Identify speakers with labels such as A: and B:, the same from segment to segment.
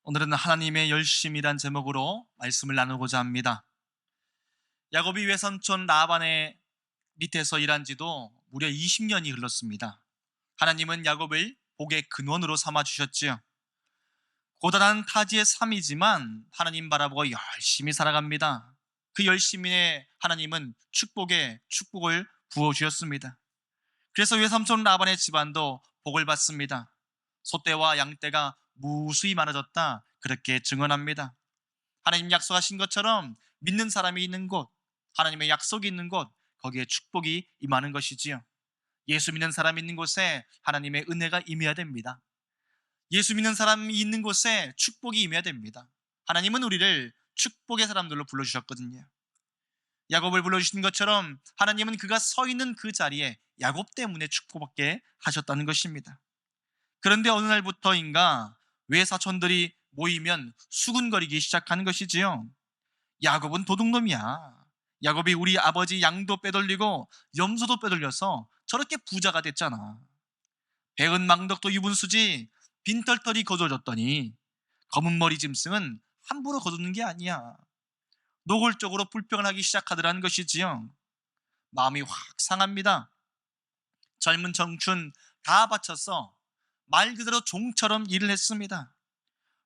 A: 오늘은 하나님의 열심이란 제목으로 말씀을 나누고자 합니다. 야곱이 외삼촌 라반의 밑에서 일한 지도 무려 20년이 흘렀습니다. 하나님은 야곱을 복의 근원으로 삼아주셨지요. 고단한 타지의 삶이지만 하나님 바라보고 열심히 살아갑니다. 그 열심에 하나님은 축복에 축복을 부어주셨습니다. 그래서 외삼촌 라반의 집안도 복을 받습니다. 소떼와 양떼가 무수히 많아졌다, 그렇게 증언합니다. 하나님 약속하신 것처럼 믿는 사람이 있는 곳, 하나님의 약속이 있는 곳, 거기에 축복이 임하는 것이지요. 예수 믿는 사람이 있는 곳에 하나님의 은혜가 임해야 됩니다. 예수 믿는 사람이 있는 곳에 축복이 임해야 됩니다. 하나님은 우리를 축복의 사람들로 불러주셨거든요. 야곱을 불러주신 것처럼 하나님은 그가 서 있는 그 자리에 야곱 때문에 축복받게 하셨다는 것입니다. 그런데 어느 날부터인가 외사촌들이 모이면 수군거리기 시작하는 것이지요. 야곱은 도둑놈이야. 야곱이 우리 아버지 양도 빼돌리고 염소도 빼돌려서 저렇게 부자가 됐잖아. 배은 망덕도 유분수지 빈털털이 거둬졌더니 검은 머리 짐승은 함부로 거두는 게 아니야. 노골적으로 불평을 하기 시작하더라는 것이지요. 마음이 확 상합니다. 젊은 청춘 다 바쳐서 말 그대로 종처럼 일을 했습니다.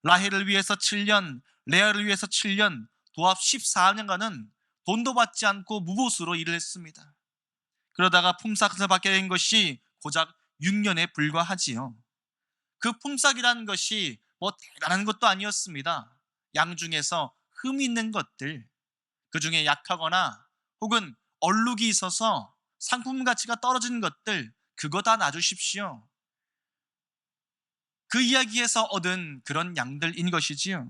A: 라헬을 위해서 7년, 레아를 위해서 7년, 도합 14년간은 돈도 받지 않고 무보수로 일을 했습니다. 그러다가 품삯을 받게 된 것이 고작 6년에 불과하지요. 그 품삯이라는 것이 뭐 대단한 것도 아니었습니다. 양 중에서 흠이 있는 것들, 그 중에 약하거나 혹은 얼룩이 있어서 상품 가치가 떨어진 것들, 그거 다 놔주십시오. 그 이야기에서 얻은 그런 양들인 것이지요.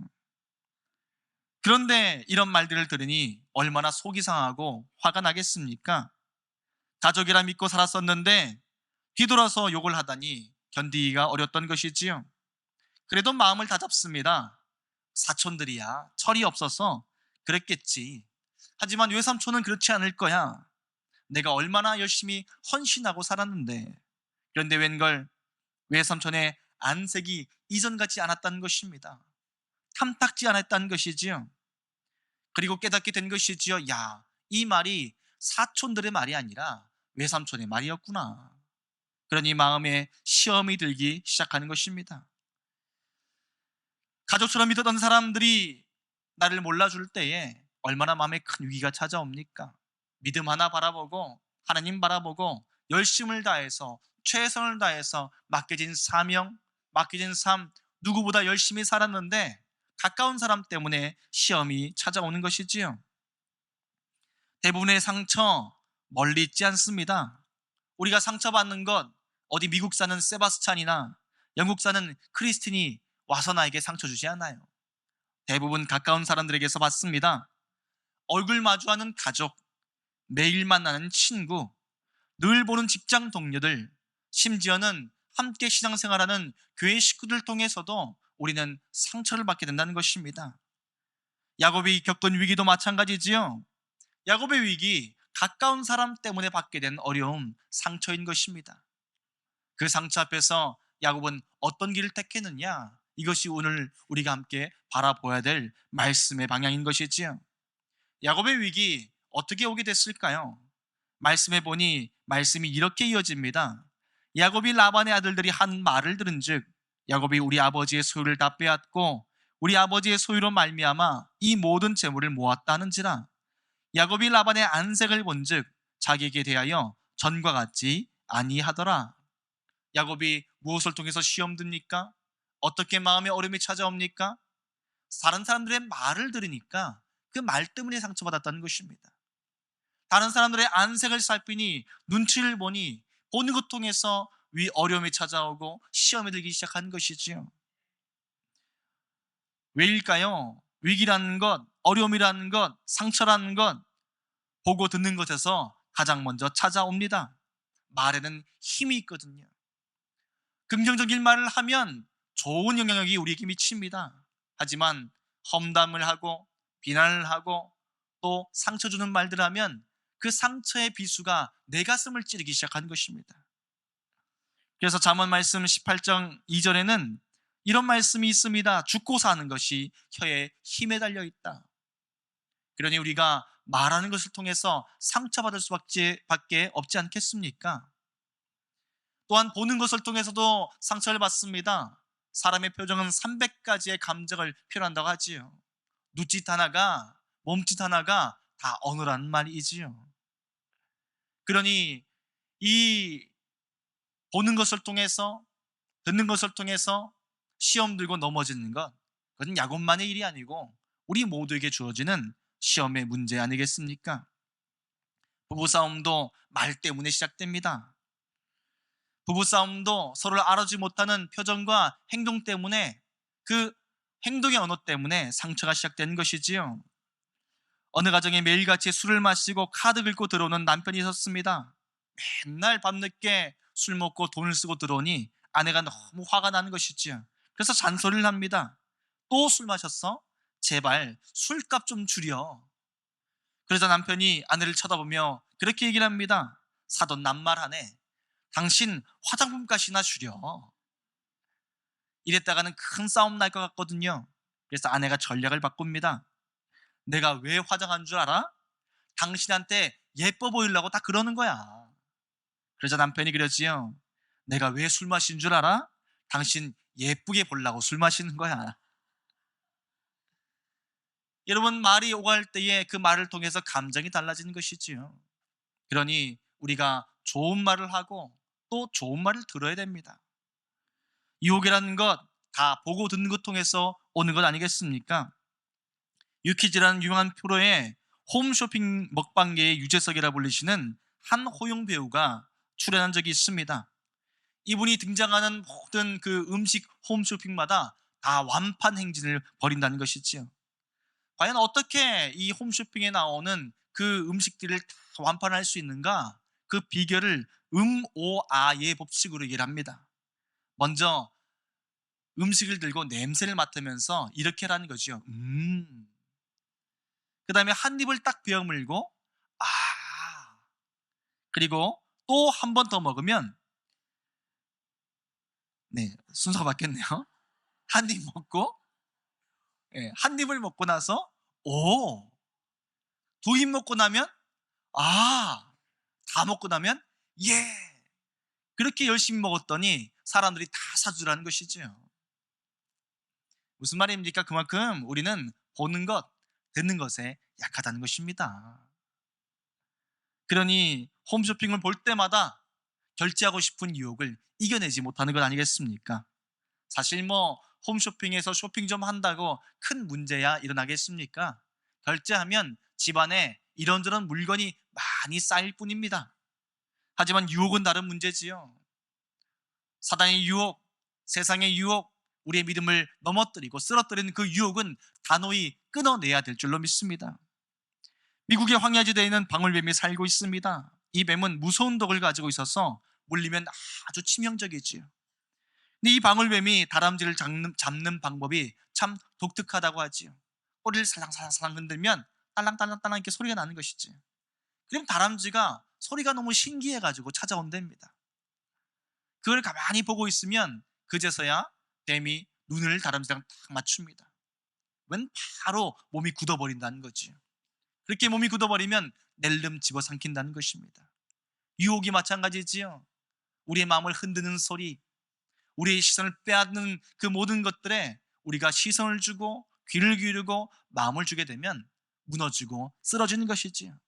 A: 그런데 이런 말들을 들으니 얼마나 속이 상하고 화가 나겠습니까? 가족이라 믿고 살았었는데 뒤돌아서 욕을 하다니 견디기가 어렸던 것이지요. 그래도 마음을 다잡습니다. 사촌들이야 철이 없어서 그랬겠지. 하지만 외삼촌은 그렇지 않을 거야. 내가 얼마나 열심히 헌신하고 살았는데. 그런데 웬걸 외삼촌의 안색이 이전 같지 않았다는 것입니다. 탐탁지 않았다는 것이지요. 그리고 깨닫게 된 것이지요. 야, 이 말이 사촌들의 말이 아니라 외삼촌의 말이었구나. 그러니 마음에 시험이 들기 시작하는 것입니다. 가족처럼 믿었던 사람들이 나를 몰라줄 때에 얼마나 마음에 큰 위기가 찾아옵니까? 믿음 하나 바라보고 하나님 바라보고 열심을 다해서 최선을 다해서 맡겨진 사명, 맡겨진 삶, 누구보다 열심히 살았는데 가까운 사람 때문에 시험이 찾아오는 것이지요. 대부분의 상처 멀리 있지 않습니다. 우리가 상처받는 것, 어디 미국 사는 세바스찬이나 영국 사는 크리스틴이 와서 나에게 상처 주지 않아요. 대부분 가까운 사람들에게서 받습니다. 얼굴 마주하는 가족, 매일 만나는 친구, 늘 보는 직장 동료들, 심지어는 함께 신앙생활하는 교회 식구들 통해서도 우리는 상처를 받게 된다는 것입니다. 야곱이 겪은 위기도 마찬가지지요. 야곱의 위기, 가까운 사람 때문에 받게 된 어려움, 상처인 것입니다. 그 상처 앞에서 야곱은 어떤 길을 택했느냐? 이것이 오늘 우리가 함께 바라보아야 될 말씀의 방향인 것이지요. 야곱의 위기 어떻게 오게 됐을까요? 말씀해 보니 말씀이 이렇게 이어집니다. 야곱이 라반의 아들들이 한 말을 들은즉 야곱이 우리 아버지의 소유를 다 빼앗고 우리 아버지의 소유로 말미암아 이 모든 재물을 모았다 하는지라. 야곱이 라반의 안색을 본즉 자기에게 대하여 전과 같지 아니하더라. 야곱이 무엇을 통해서 시험 듭니까? 어떻게 마음의 어려움이 찾아옵니까? 다른 사람들의 말을 들으니까 그 말 때문에 상처받았다는 것입니다. 다른 사람들의 안색을 살피니 눈치를 보니 보는 것 통해서 어려움이 찾아오고 시험이 들기 시작한 것이지요. 왜일까요? 위기라는 것, 어려움이라는 것, 상처라는 것, 보고 듣는 것에서 가장 먼저 찾아옵니다. 말에는 힘이 있거든요. 긍정적인 말을 하면 좋은 영향력이 우리에게 미칩니다. 하지만 험담을 하고 비난을 하고 또 상처 주는 말들을 하면 그 상처의 비수가 내 가슴을 찌르기 시작한 것입니다. 그래서 잠언 말씀 18장 2절에는 이런 말씀이 있습니다. 죽고 사는 것이 혀의 힘에 달려 있다. 그러니 우리가 말하는 것을 통해서 상처받을 수밖에 없지 않겠습니까? 또한 보는 것을 통해서도 상처를 받습니다. 사람의 표정은 300가지의 감정을 표현한다고 하지요. 눈짓 하나가, 몸짓 하나가 다 언어라는 말이지요. 그러니 이 보는 것을 통해서, 듣는 것을 통해서 시험 들고 넘어지는 것, 그건 야곱만의 일이 아니고 우리 모두에게 주어지는 시험의 문제 아니겠습니까? 부부싸움도 말 때문에 시작됩니다. 부부싸움도 서로를 알아주지 못하는 표정과 행동 때문에, 그 행동의 언어 때문에 상처가 시작되는 것이지요. 어느 가정에 매일같이 술을 마시고 카드 긁고 들어오는 남편이 있었습니다. 맨날 밤늦게 술 먹고 돈을 쓰고 들어오니 아내가 너무 화가 나는 것이지요. 그래서 잔소리를 합니다. 또 술 마셨어? 제발 술값 좀 줄여. 그러자 남편이 아내를 쳐다보며 그렇게 얘기를 합니다. 사돈 낱말하네. 당신 화장품 값이나 줄여. 이랬다가는 큰 싸움 날 것 같거든요. 그래서 아내가 전략을 바꿉니다. 내가 왜 화장한 줄 알아? 당신한테 예뻐 보이려고 다 그러는 거야. 그러자 남편이 그러지요. 내가 왜 술 마신 줄 알아? 당신 예쁘게 보려고 술 마시는 거야. 여러분, 말이 오갈 때에 그 말을 통해서 감정이 달라지는 것이지요. 그러니 우리가 좋은 말을 하고 또 좋은 말을 들어야 됩니다. 유혹이라는 것 다 보고 듣는 것 통해서 오는 것 아니겠습니까? 유퀴즈라는 유명한 프로에 홈쇼핑 먹방계의 유재석이라 불리시는 한 호용 배우가 출연한 적이 있습니다. 이분이 등장하는 모든 그 음식 홈쇼핑마다 다 완판 행진을 벌인다는 것이지요. 과연 어떻게 이 홈쇼핑에 나오는 그 음식들을 다 완판할 수 있는가? 그 비결을 오아의 법칙으로 얘기를 합니다. 먼저 음식을 들고 냄새를 맡으면서 이렇게 하라는 거죠. 그 다음에 한 입을 딱 베어물고 아, 그리고 또 한 번 더 먹으면, 네, 순서가 바뀌었네요. 한 입 먹고, 예, 한 입을 먹고 나서 오, 두 입 먹고 나면 아, 다 먹고 나면 예. 그렇게 열심히 먹었더니 사람들이 다 사주라는 것이죠. 무슨 말입니까? 그만큼 우리는 보는 것, 듣는 것에 약하다는 것입니다. 그러니 홈쇼핑을 볼 때마다 결제하고 싶은 유혹을 이겨내지 못하는 것 아니겠습니까? 사실 뭐 홈쇼핑에서 쇼핑 좀 한다고 큰 문제야 일어나겠습니까? 결제하면 집안에 이런저런 물건이 많이 쌓일 뿐입니다. 하지만 유혹은 다른 문제지요. 사단의 유혹, 세상의 유혹, 우리의 믿음을 넘어뜨리고 쓰러뜨리는 그 유혹은 단호히 끊어내야 될 줄로 믿습니다. 미국의 황야지대에는 방울뱀이 살고 있습니다. 이 뱀은 무서운 독을 가지고 있어서 물리면 아주 치명적이지요. 근데 이 방울뱀이 다람쥐를 잡는 방법이 참 독특하다고 하지요. 꼬리를 살랑살랑 흔들면 딸랑딸랑딸랑 이렇게 소리가 나는 것이지. 그럼 다람쥐가 소리가 너무 신기해가지고 찾아온답니다. 그걸 가만히 보고 있으면 그제서야 뱀이 눈을 다람쥐랑 딱 맞춥니다. 웬 바로 몸이 굳어버린다는 거지요. 그렇게 몸이 굳어버리면 낼름 집어삼킨다는 것입니다. 유혹이 마찬가지지요. 우리의 마음을 흔드는 소리, 우리의 시선을 빼앗는 그 모든 것들에 우리가 시선을 주고 귀를 기울이고 마음을 주게 되면 무너지고 쓰러지는 것이지요.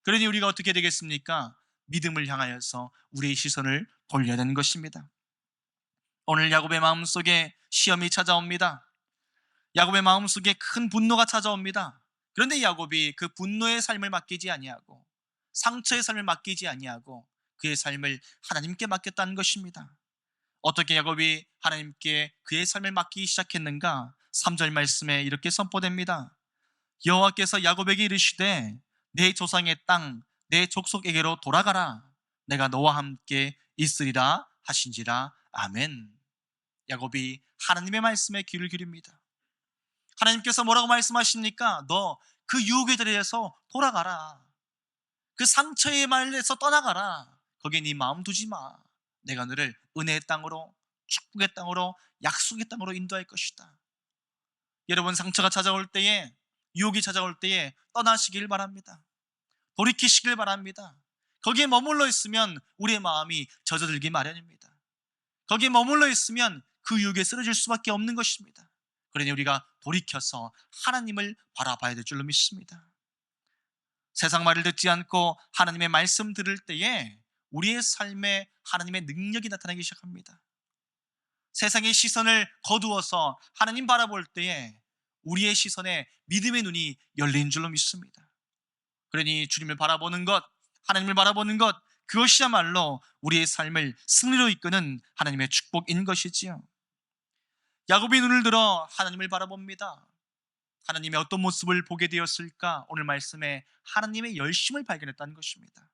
A: 그러니 우리가 어떻게 되겠습니까? 믿음을 향하여서 우리의 시선을 돌려야 되는 것입니다. 오늘 야곱의 마음속에 시험이 찾아옵니다. 야곱의 마음속에 큰 분노가 찾아옵니다. 그런데 야곱이 그 분노의 삶을 맡기지 아니하고 상처의 삶을 맡기지 아니하고 그의 삶을 하나님께 맡겼다는 것입니다. 어떻게 야곱이 하나님께 그의 삶을 맡기기 시작했는가? 3절 말씀에 이렇게 선포됩니다. 여호와께서 야곱에게 이르시되 내 조상의 땅 내 족속에게로 돌아가라. 내가 너와 함께 있으리라 하신지라. 아멘. 야곱이 하나님의 말씀에 귀를 기립니다. 하나님께서 뭐라고 말씀하십니까? 너 그 유혹에 대해서 돌아가라. 그 상처의 말에서 떠나가라. 거기에 네 마음 두지 마. 내가 너를 은혜의 땅으로 축복의 땅으로, 약속의 땅으로 인도할 것이다. 여러분, 상처가 찾아올 때에, 유혹이 찾아올 때에 떠나시길 바랍니다. 돌이키시길 바랍니다. 거기에 머물러 있으면 우리의 마음이 젖어들기 마련입니다. 거기에 머물러 있으면 그 유혹에 쓰러질 수밖에 없는 것입니다. 그러니 우리가 돌이켜서 하나님을 바라봐야 될 줄로 믿습니다. 세상 말을 듣지 않고 하나님의 말씀 들을 때에 우리의 삶에 하나님의 능력이 나타나기 시작합니다. 세상의 시선을 거두어서 하나님 바라볼 때에 우리의 시선에 믿음의 눈이 열린 줄로 믿습니다. 그러니 주님을 바라보는 것, 하나님을 바라보는 것, 그것이야말로 우리의 삶을 승리로 이끄는 하나님의 축복인 것이지요. 야곱이 눈을 들어 하나님을 바라봅니다. 하나님의 어떤 모습을 보게 되었을까? 오늘 말씀에 하나님의 열심을 발견했다는 것입니다.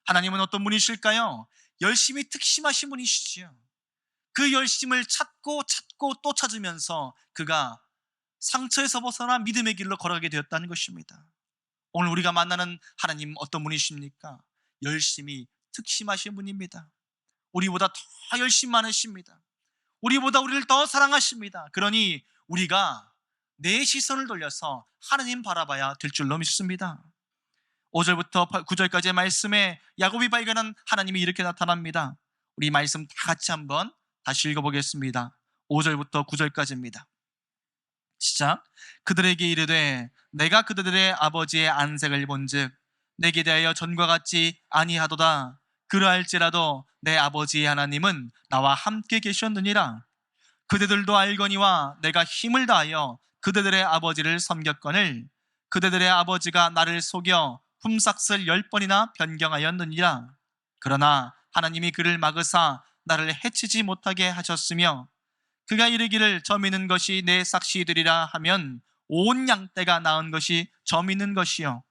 A: 하나님은 어떤 분이실까요? 열심이 특심하신 분이시지요. 그 열심을 찾고 또 찾으면서 그가 상처에서 벗어나 믿음의 길로 걸어가게 되었다는 것입니다. 오늘 우리가 만나는 하나님 어떤 분이십니까? 열심히 특심하신 분입니다. 우리보다 더 열심 많으십니다. 우리보다 우리를 더 사랑하십니다. 그러니 우리가 내 시선을 돌려서 하나님 바라봐야 될 줄로 믿습니다. 5절부터 9절까지의 말씀에 야곱이 발견한 하나님이 이렇게 나타납니다. 우리 말씀 다 같이 한번 다시 읽어보겠습니다. 5절부터 9절까지입니다. 시작. 그들에게 이르되 내가 그들의 아버지의 안색을 본즉 내게 대하여 전과 같지 아니하도다. 그러할지라도 내 아버지의 하나님은 나와 함께 계셨느니라. 그대들도 알거니와 내가 힘을 다하여 그대들의 아버지를 섬겼거늘 그대들의 아버지가 나를 속여 품삯을 10번이나 변경하였느니라. 그러나 하나님이 그를 막으사 나를 해치지 못하게 하셨으며 그가 이르기를 점 있는 것이 내 삭시되리라 하면 온 양떼가 낳은 것이 점 있는 것이요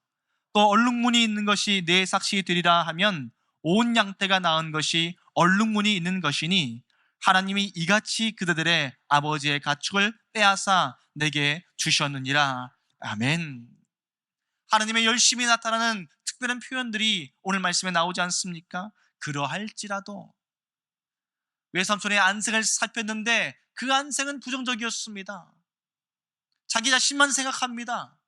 A: 또 얼룩무늬 있는 것이 내 삭시되리라 하면 온 양떼가 낳은 것이 얼룩무늬 있는 것이니 하나님이 이같이 그들의 아버지의 가축을 빼앗아 내게 주셨느니라. 아멘. 하나님의 열심히 나타나는 특별한 표현들이 오늘 말씀에 나오지 않습니까? 그러할지라도 외삼촌의 안색을 살폈는데 그 안색은 부정적이었습니다. 자기 자신만 생각합니다.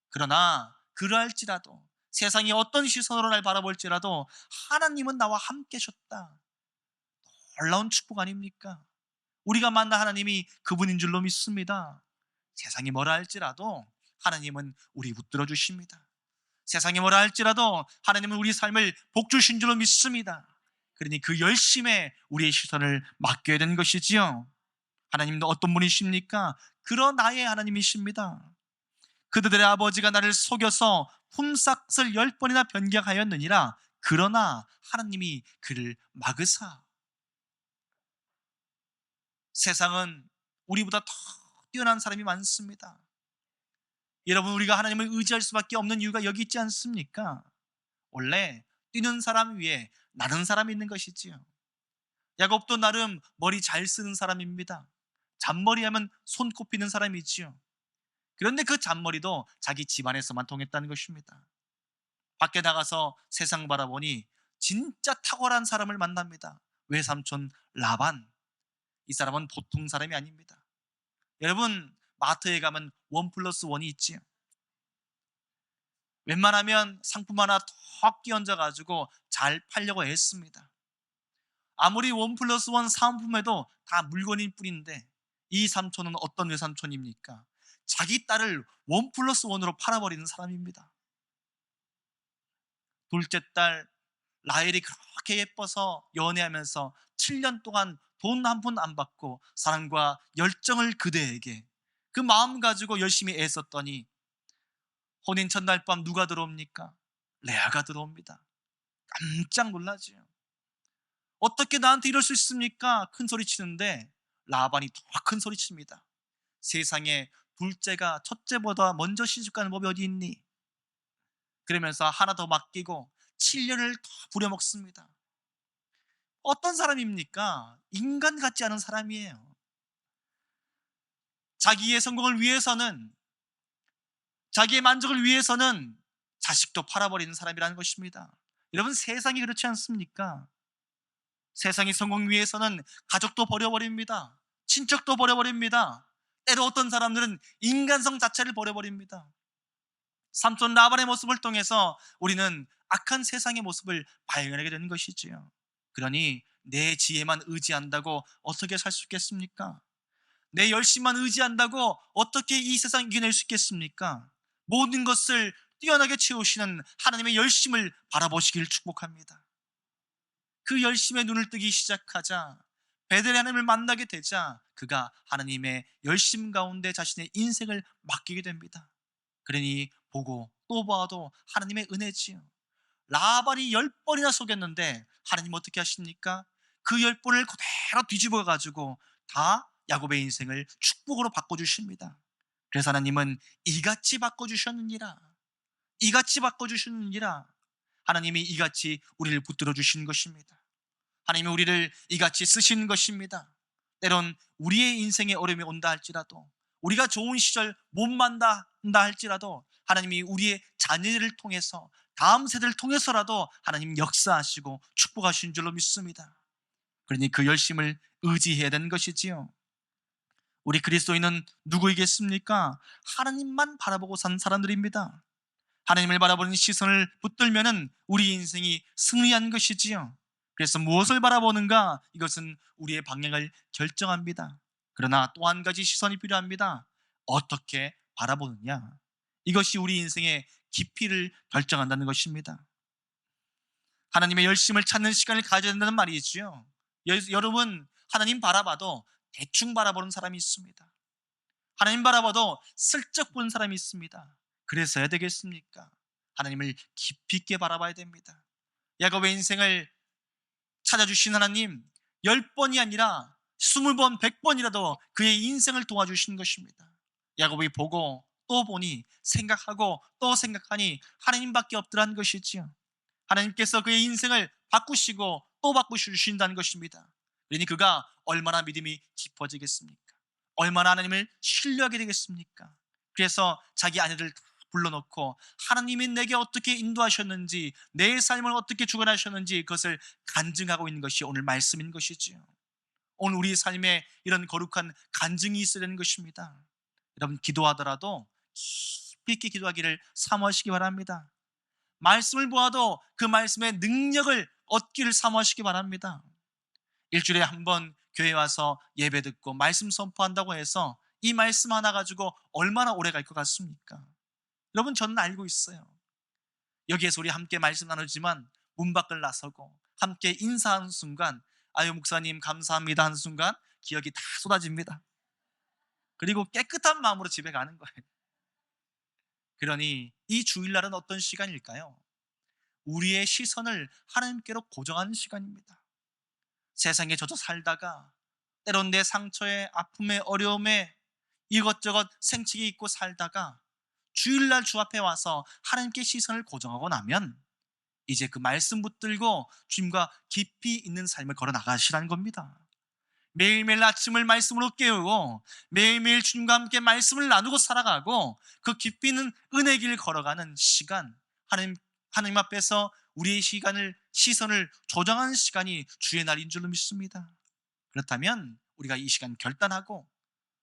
A: 그러나 그러할지라도 세상이 어떤 시선으로 날 바라볼지라도 하나님은 나와 함께 하셨다. 놀라운 축복 아닙니까? 우리가 만난 하나님이 그분인 줄로 믿습니다. 세상이 뭐라 할지라도 하나님은 우리 붙들어 주십니다. 세상이 뭐라 할지라도 하나님은 우리 삶을 복 주신 줄로 믿습니다. 그러니 그 열심에 우리의 시선을 맡겨야 되는 것이지요. 하나님도 어떤 분이십니까? 그러 나의 하나님이십니다. 그들의 아버지가 나를 속여서 품삯을 10번이나 변경하였느니라. 그러나 하나님이 그를 막으사. 세상은 우리보다 더 뛰어난 사람이 많습니다. 여러분, 우리가 하나님을 의지할 수밖에 없는 이유가 여기 있지 않습니까? 원래 뛰는 사람 위에 나는 사람이 있는 것이지요. 야곱도 나름 머리 잘 쓰는 사람입니다. 잔머리 하면 손 꼽히는 사람이지요. 그런데 그 잔머리도 자기 집안에서만 통했다는 것입니다. 밖에 나가서 세상 바라보니 진짜 탁월한 사람을 만납니다. 외삼촌 라반. 이 사람은 보통 사람이 아닙니다. 여러분, 마트에 가면 1+1이 있지요. 웬만하면 상품 하나 턱 끼얹어 가지고 잘 팔려고 했습니다. 아무리 1+1 사은품에도 다 물건일 뿐인데 이 삼촌은 어떤 외삼촌입니까? 자기 딸을 1+1으로 팔아버리는 사람입니다. 둘째 딸 라헬이 그렇게 예뻐서 연애하면서 7년 동안 돈 한 푼 안 받고 사랑과 열정을 그대에게 그 마음 가지고 열심히 애썼더니 혼인 첫날 밤 누가 들어옵니까? 레아가 들어옵니다. 깜짝 놀라지요. 어떻게 나한테 이럴 수 있습니까? 큰 소리 치는데 라반이 더 큰 소리 칩니다. 세상에 둘째가 첫째보다 먼저 시집가는 법이 어디 있니? 그러면서 하나 더 맡기고 7년을 더 부려먹습니다. 어떤 사람입니까? 인간 같지 않은 사람이에요. 자기의 성공을 위해서는, 자기의 만족을 위해서는 자식도 팔아버리는 사람이라는 것입니다. 여러분, 세상이 그렇지 않습니까? 세상의 성공 위해서는 가족도 버려버립니다. 친척도 버려버립니다. 때로 어떤 사람들은 인간성 자체를 버려버립니다. 삼촌 라반의 모습을 통해서 우리는 악한 세상의 모습을 발견하게 되는 것이지요. 그러니 내 지혜만 의지한다고 어떻게 살 수 있겠습니까? 내 열심만 의지한다고 어떻게 이 세상 이겨낼 수 있겠습니까? 모든 것을 뛰어나게 채우시는 하나님의 열심을 바라보시길 축복합니다. 그 열심에 눈을 뜨기 시작하자, 베델의 하나님을 만나게 되자 그가 하나님의 열심 가운데 자신의 인생을 맡기게 됩니다. 그러니 보고 또 봐도 하나님의 은혜지요. 라반이 10번이나 속였는데 하나님 어떻게 하십니까? 그 10번을 그대로 뒤집어 가지고 다 야곱의 인생을 축복으로 바꿔주십니다. 그래서 하나님은 이같이 바꿔주셨느니라, 이같이 바꿔주셨느니라. 하나님이 이같이 우리를 붙들어 주신 것입니다. 하나님이 우리를 이같이 쓰신 것입니다. 때론 우리의 인생에 어려움이 온다 할지라도, 우리가 좋은 시절 못 만난다 할지라도 하나님이 우리의 자녀를 통해서, 다음 세대를 통해서라도 하나님 역사하시고 축복하신 줄로 믿습니다. 그러니 그 열심을 의지해야 되는 것이지요. 우리 그리스도인은 누구이겠습니까? 하나님만 바라보고 산 사람들입니다. 하나님을 바라보는 시선을 붙들면은 우리 인생이 승리한 것이지요. 그래서 무엇을 바라보는가? 이것은 우리의 방향을 결정합니다. 그러나 또 한 가지 시선이 필요합니다. 어떻게 바라보느냐? 이것이 우리 인생의 깊이를 결정한다는 것입니다. 하나님의 열심을 찾는 시간을 가져야 된다는 말이지요. 여러분, 하나님 바라봐도 대충 바라보는 사람이 있습니다. 하나님 바라봐도 슬쩍 보는 사람이 있습니다. 그래서 해야 되겠습니까? 하나님을 깊이 있게 바라봐야 됩니다. 야곱의 인생을 찾아주신 하나님, 10번이 아니라 20번, 100번이라도 그의 인생을 도와주신 것입니다. 야곱이 보고 또 보니, 생각하고 또 생각하니 하나님밖에 없더란 것이지요. 하나님께서 그의 인생을 바꾸시고 또 바꾸신다는 것입니다. 그러니 그가 얼마나 믿음이 깊어지겠습니까? 얼마나 하나님을 신뢰하게 되겠습니까? 그래서 자기 아내들 불러놓고 하나님이 내게 어떻게 인도하셨는지, 내 삶을 어떻게 주관하셨는지 그것을 간증하고 있는 것이 오늘 말씀인 것이지요. 오늘 우리 삶에 이런 거룩한 간증이 있어야 되는 것입니다. 여러분, 기도하더라도 깊이 있게 기도하기를 사모하시기 바랍니다. 말씀을 보아도 그 말씀의 능력을 얻기를 사모하시기 바랍니다. 일주일에 한 번 교회 와서 예배 듣고 말씀 선포한다고 해서 이 말씀 하나 가지고 얼마나 오래 갈 것 같습니까? 여러분, 저는 알고 있어요. 여기에서 우리 함께 말씀 나누지만 문 밖을 나서고 함께 인사하는 순간, 아유 목사님 감사합니다 하는 순간 기억이 다 쏟아집니다. 그리고 깨끗한 마음으로 집에 가는 거예요. 그러니 이 주일날은 어떤 시간일까요? 우리의 시선을 하나님께로 고정하는 시간입니다. 세상에 젖어 살다가 때론 내 상처에, 아픔에, 어려움에 이것저것 생채기 있고 살다가 주일날 주 앞에 와서 하나님께 시선을 고정하고 나면 이제 그 말씀 붙들고 주님과 깊이 있는 삶을 걸어 나가시라는 겁니다. 매일매일 아침을 말씀으로 깨우고 매일매일 주님과 함께 말씀을 나누고 살아가고 그 깊이 있는 은혜 길 걸어가는 시간, 하나님 앞에서 우리의 시선을 조정하는 시간이 주의 날인 줄로 믿습니다. 그렇다면 우리가 이 시간 결단하고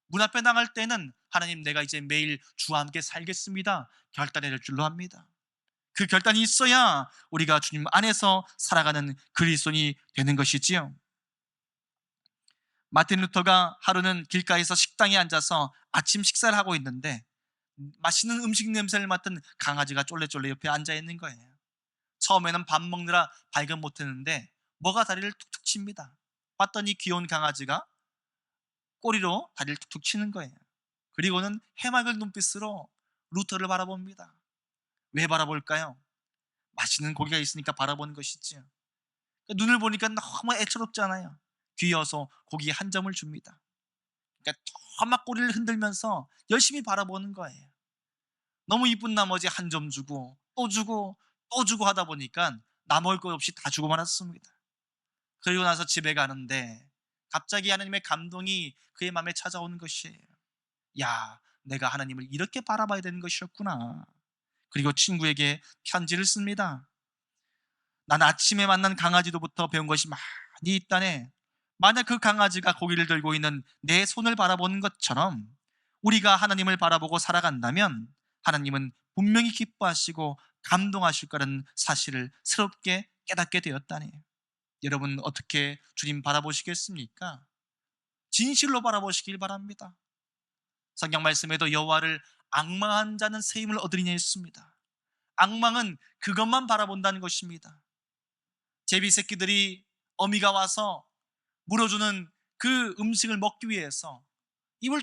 A: 문 앞에 나갈 때는 하나님, 내가 이제 매일 주와 함께 살겠습니다 결단해야 될 줄로 합니다. 그 결단이 있어야 우리가 주님 안에서 살아가는 그리스도인이 되는 것이지요. 마틴 루터가 하루는 길가에서 식당에 앉아서 아침 식사를 하고 있는데 맛있는 음식 냄새를 맡은 강아지가 쫄래쫄래 옆에 앉아 있는 거예요. 처음에는 밥 먹느라 발견 못했는데 뭐가 다리를 툭툭 칩니다. 봤더니 귀여운 강아지가 꼬리로 다리를 툭툭 치는 거예요. 그리고는 해맑은 눈빛으로 루터를 바라봅니다. 왜 바라볼까요? 맛있는 고기가 있으니까 바라보는 것이지요. 눈을 보니까 너무 애처롭잖아요. 귀여워서 고기 한 점을 줍니다. 그러니까 막 꼬리를 흔들면서 열심히 바라보는 거예요. 너무 이쁜 나머지 한 점 주고 또 주고 또 주고 하다 보니까 나 먹을 것 없이 다 주고 말았습니다. 그리고 나서 집에 가는데 갑자기 하나님의 감동이 그의 마음에 찾아오는 것이에요. 야, 내가 하나님을 이렇게 바라봐야 되는 것이었구나. 그리고 친구에게 편지를 씁니다. 난 아침에 만난 강아지로부터 배운 것이 네 딴에 만약 그 강아지가 고기를 들고 있는 내 손을 바라보는 것처럼 우리가 하나님을 바라보고 살아간다면 하나님은 분명히 기뻐하시고 감동하실 거라는 사실을 새롭게 깨닫게 되었다니. 여러분 어떻게 주님 바라보시겠습니까? 진실로 바라보시길 바랍니다. 성경 말씀에도 여호와를 앙망한 자는 새 힘을 얻으리냐 했습니다. 앙망은 그것만 바라본다는 것입니다. 제비 새끼들이 어미가 와서 물어주는 그 음식을 먹기 위해서 입을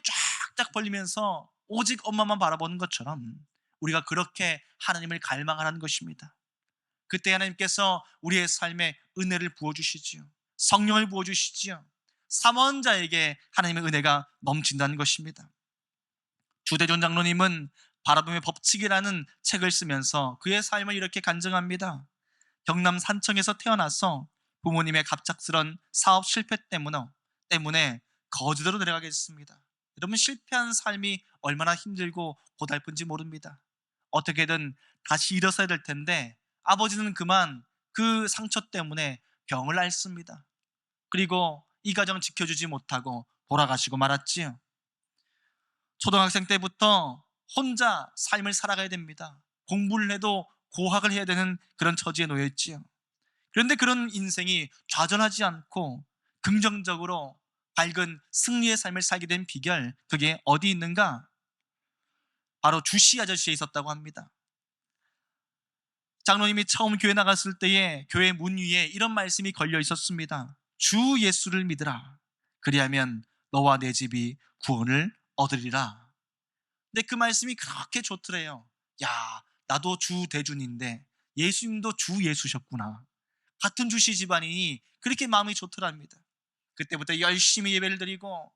A: 쫙쫙 벌리면서 오직 엄마만 바라보는 것처럼 우리가 그렇게 하나님을 갈망하라는 것입니다. 그때 하나님께서 우리의 삶에 은혜를 부어주시지요. 성령을 부어주시지요. 삼원자에게 하나님의 은혜가 넘친다는 것입니다. 주대존 장로님은 바라봄의 법칙이라는 책을 쓰면서 그의 삶을 이렇게 간증합니다. 경남 산청에서 태어나서 부모님의 갑작스런 사업 실패 때문에 거주도로 내려가게 됐습니다. 여러분 실패한 삶이 얼마나 힘들고 고달픈지 모릅니다. 어떻게든 다시 일어서야 될 텐데 아버지는 그만 그 상처 때문에 병을 앓습니다. 그리고 이 가정 지켜주지 못하고 돌아가시고 말았지요. 초등학생 때부터 혼자 삶을 살아가야 됩니다. 공부를 해도 고학을 해야 되는 그런 처지에 놓여 있지요. 그런데 그런 인생이 좌절하지 않고 긍정적으로 밝은 승리의 삶을 살게 된 비결, 그게 어디 있는가? 바로 주씨 아저씨에 있었다고 합니다. 장로님이 처음 교회 나갔을 때에 교회 문 위에 이런 말씀이 걸려 있었습니다. 주 예수를 믿으라. 그리하면 너와 내 집이 구원을 얻으리라. 근데 그 말씀이 그렇게 좋더래요. 야, 나도 주 대준인데 예수님도 주 예수셨구나. 같은 주씨 집안이니 그렇게 마음이 좋더랍니다. 그때부터 열심히 예배를 드리고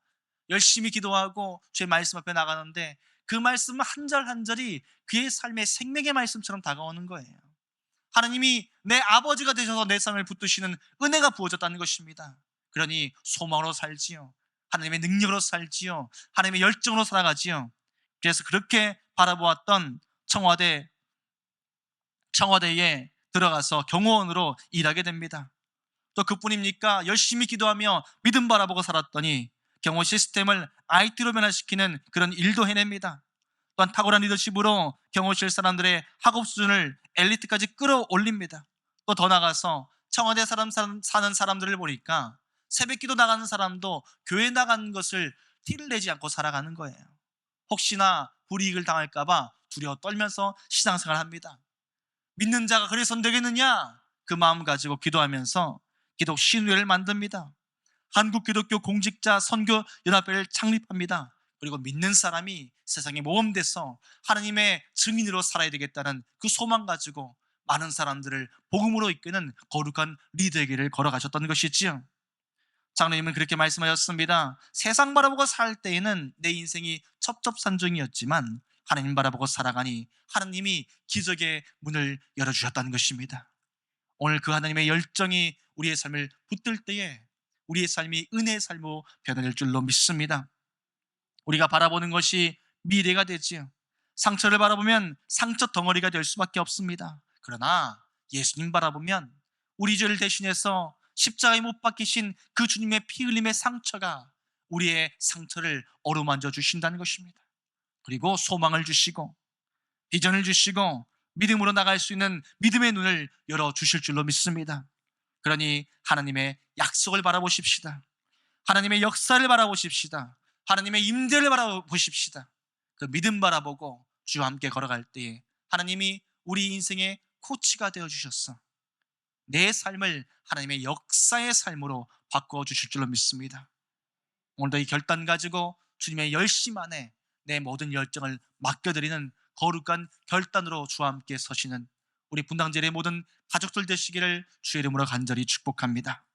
A: 열심히 기도하고 주의 말씀 앞에 나가는데 그 말씀 한 절 한 절이 그의 삶의 생명의 말씀처럼 다가오는 거예요. 하나님이 내 아버지가 되셔서 내 삶을 붙드시는 은혜가 부어졌다는 것입니다. 그러니 소망으로 살지요. 하나님의 능력으로 살지요. 하나님의 열정으로 살아가지요. 그래서 그렇게 바라보았던 청와대에 들어가서 경호원으로 일하게 됩니다. 또 그뿐입니까? 열심히 기도하며 믿음 바라보고 살았더니 경호 시스템을 IT로 변화시키는 그런 일도 해냅니다. 또한 탁월한 리더십으로 경호실 사람들의 학업 수준을 엘리트까지 끌어올립니다. 또 더 나가서 청와대 사는 사람들을 보니까 새벽기도 나가는 사람도 교회 나가는 것을 티를 내지 않고 살아가는 거예요. 혹시나 불이익을 당할까봐 두려워 떨면서 신앙생활을 합니다. 믿는 자가 그래선 되겠느냐? 그 마음 가지고 기도하면서 기독 신회를 만듭니다. 한국기독교 공직자 선교연합회를 창립합니다. 그리고 믿는 사람이 세상에 모범돼서 하나님의 증인으로 살아야 되겠다는 그 소망 가지고 많은 사람들을 복음으로 이끄는 거룩한 리더의 길을 걸어가셨던 것이지요. 장로님은 그렇게 말씀하셨습니다. 세상 바라보고 살 때에는 내 인생이 첩첩산중이었지만 하나님 바라보고 살아가니 하나님이 기적의 문을 열어주셨다는 것입니다. 오늘 그 하나님의 열정이 우리의 삶을 붙들 때에 우리의 삶이 은혜의 삶으로 변화될 줄로 믿습니다. 우리가 바라보는 것이 미래가 되지요. 상처를 바라보면 상처 덩어리가 될 수밖에 없습니다. 그러나 예수님 바라보면 우리 죄를 대신해서 십자가에 못 박히신 그 주님의 피 흘림의 상처가 우리의 상처를 어루만져 주신다는 것입니다. 그리고 소망을 주시고 비전을 주시고 믿음으로 나갈 수 있는 믿음의 눈을 열어주실 줄로 믿습니다. 그러니 하나님의 약속을 바라보십시다. 하나님의 역사를 바라보십시다. 하나님의 임재를 바라보십시다. 그 믿음 바라보고 주와 함께 걸어갈 때에 하나님이 우리 인생의 코치가 되어주셨어 내 삶을 하나님의 역사의 삶으로 바꿔주실 줄로 믿습니다. 오늘도 이 결단 가지고 주님의 열심 안에 내 모든 열정을 맡겨드리는 거룩한 결단으로 주와 함께 서시는 우리 분당제일의 모든 가족들 되시기를 주의 이름으로 간절히 축복합니다.